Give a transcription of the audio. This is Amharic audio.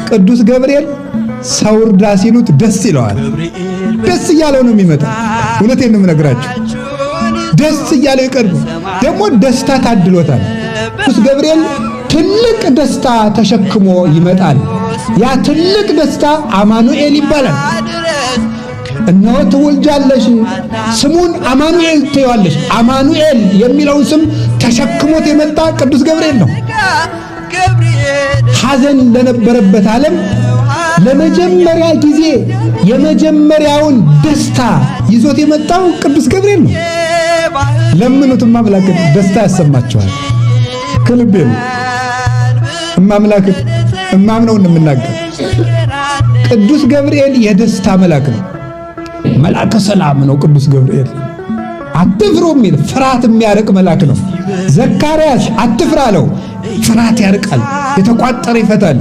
ቅዱስ ገብርኤል ሰው እርዳ ሲሉት ደስ ይለዋል። ደስ እያለው ነው የሚመጣ። እውነቴን ነው የምነግራችሁ። ደስ እያለው ይቀርብ። ደግሞ ደስታ ታድሎታል። ቅዱስ ገብርኤል ትልቅ ደስታ ተሸክሞ ይመጣል። ያ ትልቅ ደስታ አማኑኤል ይባላል። እነሆ ትወልጃለሽ፣ ስሙን አማኑኤል ትይዋለሽ። አማኑኤል የሚለውን ስም ተሸክሞት የመጣ ቅዱስ ገብርኤል ነው። ሐዘን ለነበረበት ዓለም ለመጀመሪያ ጊዜ የመጀመሪያውን ደስታ ይዞት የመጣው ቅዱስ ገብርኤል ነው። ለምኑትም አምላክን ደስታ ያሰማቸዋል። ከልቤ ነው እማምላክን እማምነውን የምናገር። ቅዱስ ገብርኤል የደስታ መልአክ ነው። መልአከ ሰላም ነው ቅዱስ ገብርኤል። አትፍሩ የሚል ፍርሃት የሚያርቅ መልአክ ነው። ዘካርያስ አትፍራ አለው። ፍርሃት ያርቃል፣ የተቋጠረ ይፈታል።